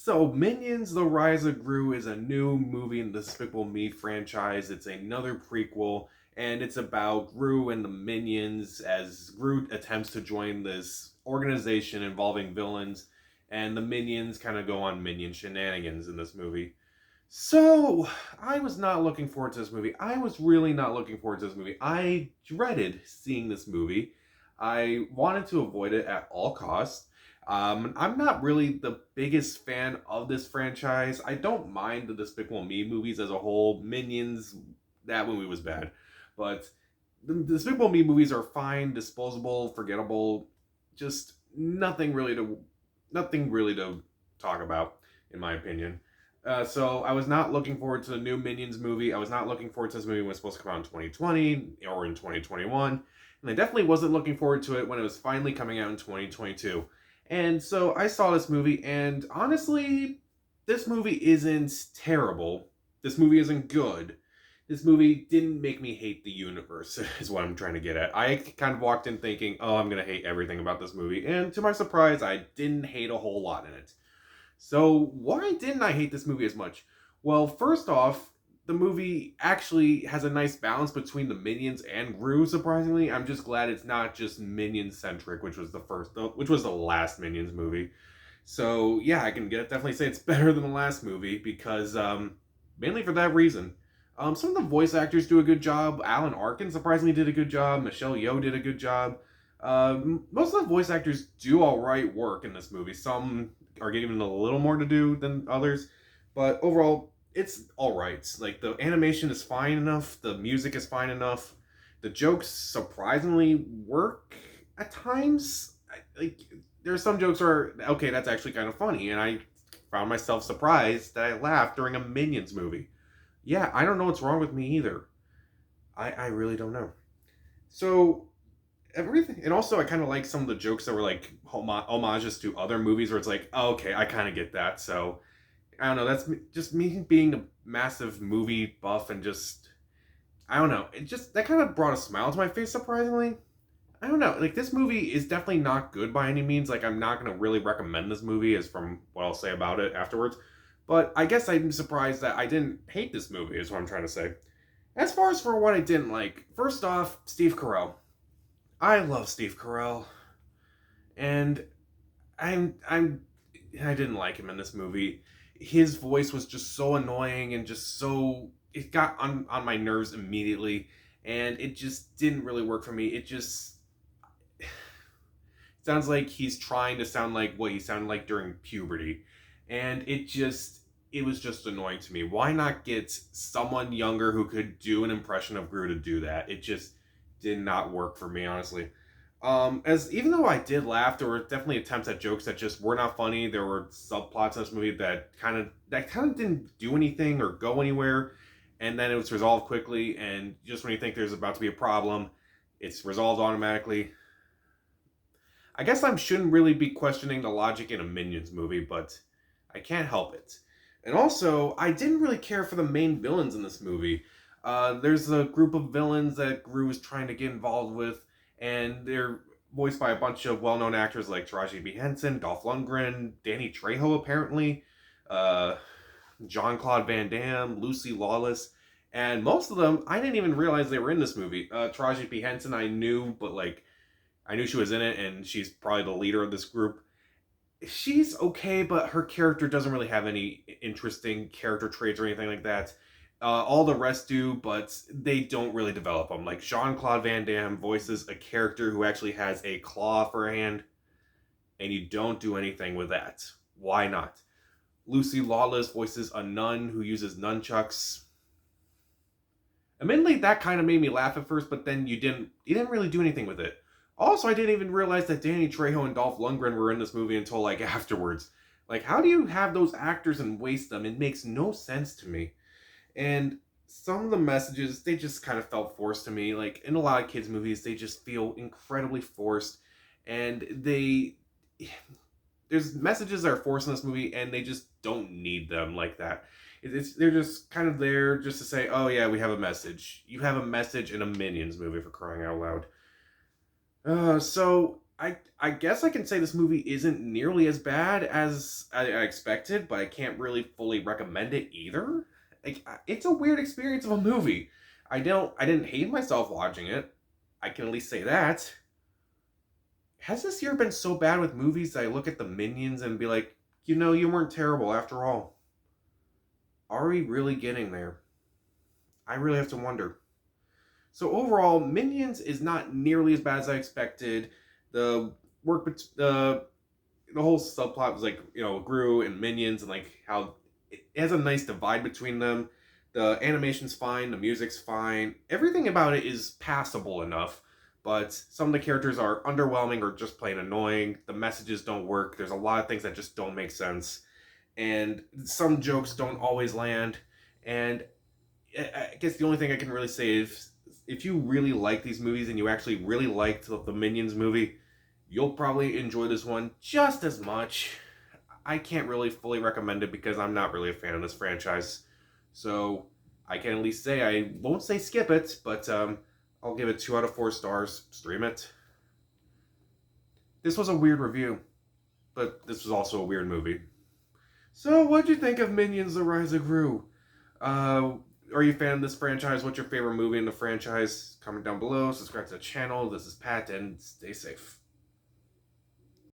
So, Minions: The Rise of Gru is a new movie in the Despicable Me franchise. It's another prequel, and it's about Gru and the Minions as Gru attempts to join this organization involving villains, and the Minions kind of go on Minion shenanigans in this movie. So, I was not looking forward to this movie. I was really not looking forward to this movie. I dreaded seeing this movie. I wanted to avoid it at all costs. I'm not really the biggest fan of this franchise. I don't mind the Despicable Me movies as a whole. Minions, that movie was bad. But the Despicable Me movies are fine, disposable, forgettable, just nothing really to talk about, in my opinion. So I was not looking forward to the new Minions movie. I was not looking forward to this movie when it was supposed to come out in 2020 or in 2021. And I definitely wasn't looking forward to it when it was finally coming out in 2022. And so I saw this movie, and honestly, this movie isn't terrible. This movie isn't good. This movie didn't make me hate the universe, is what I'm trying to get at. I kind of walked in thinking, oh, I'm going to hate everything about this movie. And to my surprise, I didn't hate a whole lot in it. So, why didn't I hate this movie as much? Well, first off, the movie actually has a nice balance between the Minions and Gru. Surprisingly, I'm just glad it's not just Minion centric, which was the last Minions movie. So yeah, I can definitely say it's better than the last movie because mainly for that reason. Some of the voice actors do a good job. Alan Arkin surprisingly did a good job. Michelle Yeoh did a good job. Most of the voice actors do all right work in this movie. Some are given a little more to do than others, but overall, it's all right. Like the animation is fine enough, the music is fine enough, the jokes surprisingly work at times. Like there are some jokes where okay, that's actually kind of funny, and I found myself surprised that I laughed during a Minions movie. Yeah, I don't know what's wrong with me either. I really don't know. So everything, and also I kind of like some of the jokes that were like homages to other movies where it's like, oh, okay, I kind of get that. So I don't know. That's just me being a massive movie buff and just I don't know. It just that kind of brought a smile to my face surprisingly. I don't know. Like this movie is definitely not good by any means. Like I'm not gonna really recommend this movie as from what I'll say about it afterwards. But I guess I'm surprised that I didn't hate this movie. Is what I'm trying to say. As far as for what I didn't like, first off, Steve Carell. I love Steve Carell, and I'm I didn't like him in this movie. His voice was just so annoying and just so it got on my nerves immediately, and it just didn't really work for me. It just sounds like he's trying to sound like what he sounded like during puberty, and it was just annoying to me. Why not get someone younger who could do an impression of Gru to do that? It just did not work for me, honestly. As even though I did laugh, there were definitely attempts at jokes that just were not funny. There were subplots in this movie that kind of didn't do anything or go anywhere, and then it was resolved quickly. And just when you think there's about to be a problem, it's resolved automatically. I guess I shouldn't really be questioning the logic in a Minions movie, but I can't help it. And also, I didn't really care for the main villains in this movie. There's a group of villains that Gru is trying to get involved with, and they're voiced by a bunch of well-known actors like Taraji P. Henson, Dolph Lundgren, Danny Trejo, apparently, uh, Jean-Claude Van Damme, Lucy Lawless, and most of them, I didn't even realize they were in this movie. Taraji P. Henson, I knew, but like, I knew she was in it, and she's probably the leader of this group. She's okay, but her character doesn't really have any interesting character traits or anything like that. All the rest do, but they don't really develop them. Like Jean Claude Van Damme voices a character who actually has a claw for a hand, and you don't do anything with that. Why not? Lucy Lawless voices a nun who uses nunchucks. Admittedly, that kind of made me laugh at first, but then you didn't really do anything with it. Also, I didn't even realize that Danny Trejo and Dolph Lundgren were in this movie until like afterwards. Like, how do you have those actors and waste them? It makes no sense to me. And some of the messages, they just kind of felt forced to me. Like, in a lot of kids' movies, they just feel incredibly forced. And there's messages that are forced in this movie, and they just don't need them like that. They're just kind of there just to say, oh yeah, we have a message. You have a message in a Minions movie, for crying out loud. So I guess I can say this movie isn't nearly as bad as I expected, but I can't really fully recommend it either. Like, it's a weird experience of a movie. I didn't hate myself watching it. I can at least say that. Has this year been so bad with movies that I look at the Minions and be like, you weren't terrible after all? Are we really getting there? I really have to wonder. So overall, Minions is not nearly as bad as I expected. The work, the whole subplot was like, Gru and Minions, and like how it has a nice divide between them. The animation's fine, the music's fine, everything about it is passable enough. But some of the characters are underwhelming or just plain annoying. The messages don't work. There's a lot of things that just don't make sense, and some jokes don't always land. And I guess the only thing I can really say is, if you really like these movies and you actually really liked the Minions movie, you'll probably enjoy this one just as much. I can't really fully recommend it because I'm not really a fan of this franchise. So I can at least say, I won't say skip it, but I'll give it 2 out of 4 stars. Stream it. This was a weird review, but this was also a weird movie. So what'd you think of Minions: The Rise of Gru? Uh, are you a fan of this franchise? What's your favorite movie in the franchise? Comment down below. Subscribe to the channel. This is Pat, and stay safe.